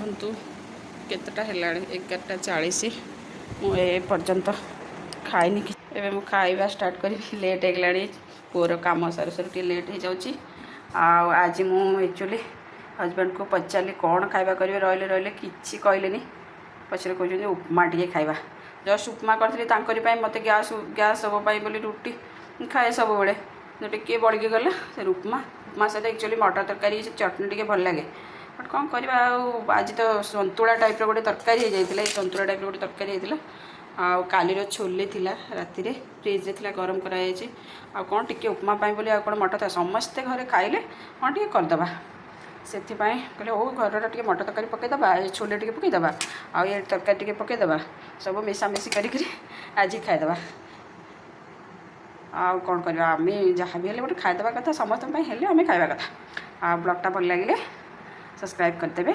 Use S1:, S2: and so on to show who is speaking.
S1: देखु केतटा है 11:40 मुझे पर्यंत खाइनी एवं मु खाइबा स्टार्ट करी लेट होगलानी पुअर कम सारू सारू टे लेट हो जाऊँगी। आज मु एक्चुअली हजबैंड को पचारि कौन खाइबा करेंगे रहिले रहिले किसी कहले पचर कहते उपमा टे खाइबा जस्ट उपमा करी मत गैस गैस हम बोली रुटी खाए सब बड़े टे बड़की गला से उपमा उपमा सहित एक्चुअली मटर तरकारी चटनी टे भल लगे बट कौन करवा आज तो सतुला टाइप गोटे तरकारी हो सतुला टाइप गोटे तरकारी होता कालीर छोले थिला राति फ्रिज रे गरम कराई कौन टिके उपमा बोली कौन मटर समस्ते घरे खाइले हाँ टे करदे से कहले हो घर टे मटर तरकारी पकईदे छोले टे पकईदे आ ये तरकारी टे पकईदे सब मिसामिशी करी आज खाईदे आ कौन करवा आम जहाँ भी गोटे खाईदे कथा समस्त आम खाଇବା କଥା। ब्लॉगटा भल लगे सब्सक्राइब करदे।